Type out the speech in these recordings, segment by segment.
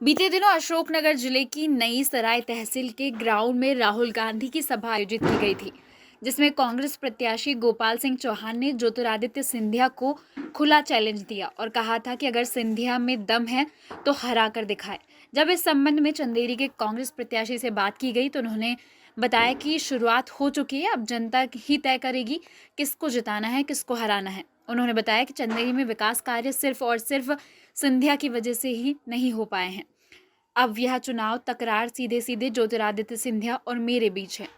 बीते दिनों अशोकनगर जिले की नई सराय तहसील के ग्राउंड में राहुल गांधी की सभा आयोजित की गई थी, जिसमें कांग्रेस प्रत्याशी गोपाल सिंह चौहान ने ज्योतिरादित्य सिंधिया को खुला चैलेंज दिया और कहा था कि अगर सिंधिया में दम है तो हरा कर दिखाए। जब इस संबंध में चंदेरी के कांग्रेस प्रत्याशी से बात की गई तो उन्होंने बताया कि शुरुआत हो चुकी है, अब जनता ही तय करेगी किसको जिताना है, किसको हराना है। उन्होंने बताया कि चंदेरी में विकास कार्य सिर्फ और सिर्फ सिंधिया की वजह से ही नहीं हो पाए हैं। अब यह चुनाव तकरार सीधे सीधे ज्योतिरादित्य सिंधिया और मेरे बीच है।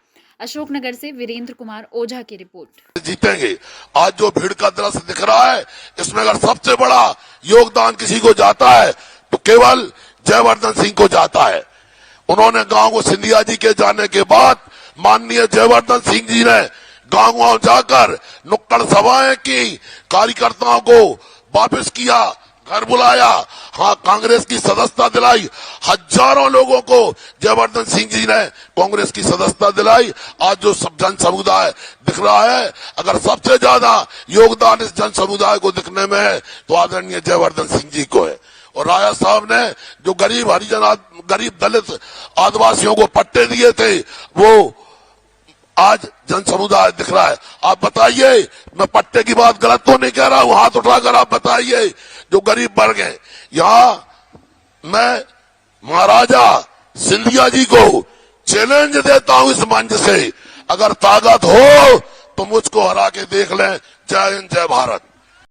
अशोकनगर से वीरेंद्र कुमार ओझा की रिपोर्ट। जीतेंगे। आज जो भीड़ का दृश्य दिख रहा है, इसमें अगर सबसे बड़ा योगदान किसी को जाता है तो केवल जयवर्धन सिंह को जाता है। उन्होंने गांव को सिंधिया जी के जाने के बाद माननीय जयवर्धन सिंह जी ने गांव जाकर नुक्कड़ सभाएं की, कार्यकर्ताओं को वापस किया, घर बुलाया, हाँ कांग्रेस की सदस्यता दिलाई। हजारों लोगों को जयवर्धन सिंह जी ने कांग्रेस की सदस्यता दिलाई। आज जो सब जन समुदाय दिख रहा है, अगर सबसे ज्यादा योगदान इस जन समुदाय को दिखने में है तो आदरणीय जयवर्धन सिंह जी को है। और राजा साहब ने जो गरीब हरिजन, गरीब दलित आदिवासियों को पट्टे दिए थे, वो आज जन समुदाय दिख रहा है। आप बताइए, मैं पट्टे की बात गलत तो नहीं कह रहा हूं, हाथ उठाकर आप बताइए, जो गरीब वर्ग है। यहां मैं महाराजा सिंधिया जी को चैलेंज देता हूं इस मंच से, अगर ताकत हो तो मुझको हरा के देख लें। जय हिंद, जय भारत।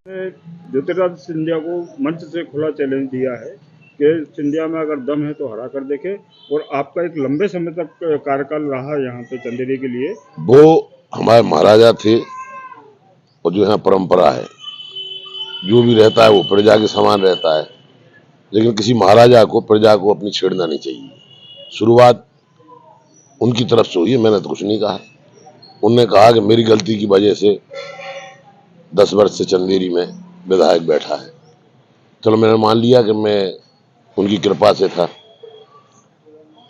ज्योतिरादित्य सिंधिया को मंच से खुला चैलेंज दिया है कि सिंधिया में अगर दम है तो हरा कर देखे। और आपका एक लंबे समय तक कार्यकाल रहा यहाँ पे चंदेरी के लिए। वो हमारे महाराजा थे और जो यहाँ परंपरा है, जो भी रहता है वो प्रजा के समान रहता है, लेकिन किसी महाराजा को प्रजा को अपनी छेड़ना नहीं चाहिए। शुरुआत उनकी तरफ से हुई है, मैंने तो कुछ नहीं कहा। उनने कहा कि मेरी गलती की वजह से 10 वर्ष से चंदेरी में विधायक बैठा है। चलो मैंने मान लिया कि मैं उनकी कृपा से था।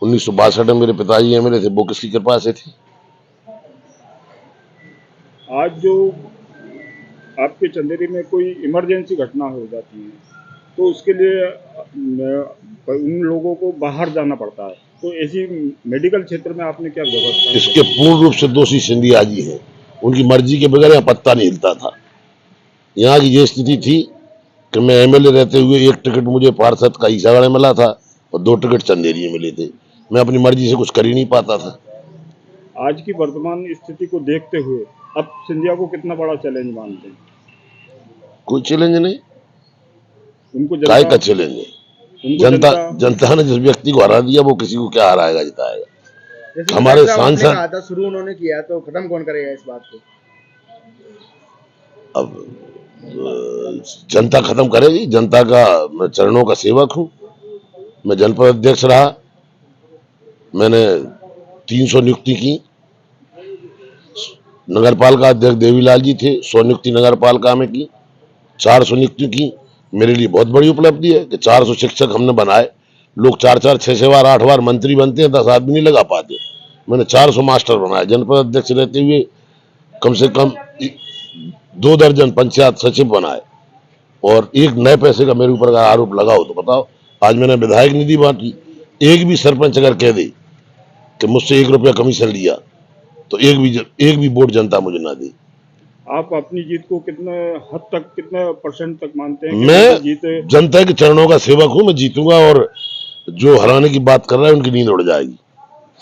1962 में मेरे पिताजी एमएलए थे, वो किसकी कृपा से थे? आज जो आपके चंदेरी में कोई इमरजेंसी घटना हो जाती है तो उसके लिए उन लोगों को बाहर जाना पड़ता है, तो ऐसी मेडिकल क्षेत्र में आपने क्या व्यवस्था? इसके पूर्ण रूप से दोषी सिंधिया जी हैं। उनकी मर्जी के बगैर यहाँ पत्ता नहीं हिलता था। यहाँ की ये स्थिति थी कि मैं एमएलए रहते हुए एक टिकट मुझे पार्षद का ईसागढ़ मिला था और 2 टिकट चंदेरी में मिले थे। मैं अपनी मर्जी से कुछ कर ही नहीं पाता था। आज की वर्तमान स्थिति को देखते हुए अब सिंधिया को कितना बड़ा चैलेंज मानते हैं? कोई चैलेंज नहीं। उनको काय का चैलेंज है? जनता ने जिस व्यक्ति को हरा दिया वो किसी को क्या हराएगा, जिताएगा। हमारे सांसद शुरू उन्होंने किया तो खत्म कौन करेगा इस बात को? अब जनता खत्म करेगी। जनता का मैं चरणों का सेवक हूं। मैं जनपद अध्यक्ष रहा, मैंने 300 नियुक्ति की। नगरपालिका अध्यक्ष देवीलाल जी थे, 100 नियुक्ति नगरपालिका में की, 400 नियुक्ति की। मेरे लिए बहुत बड़ी उपलब्धि है कि 400 शिक्षक हमने बनाए। लोग 4-4, 6-6 बार, 8 बार मंत्री बनते हैं, 10 आदमी नहीं लगा पाते। मैंने 400 मास्टर बनाए। जनपद अध्यक्ष रहते हुए कम से कम 2 दर्जन पंचायत सचिव बनाए। और एक नए पैसे का मेरे ऊपर आरोप लगाओ तो बताओ, आज मैंने विधायक निधि बांटी। एक भी सरपंच अगर कह दे कि मुझसे 1 रुपया कमीशन लिया तो एक भी वोट जनता मुझे ना दे। आप अपनी जीत को कितने हद तक, कितने % तक मानते हैं? मैं जनता के चरणों का सेवक हूं। मैं जीतूंगा और जो हराने की बात कर रहा है उनकी नींद उड़ जाएगी।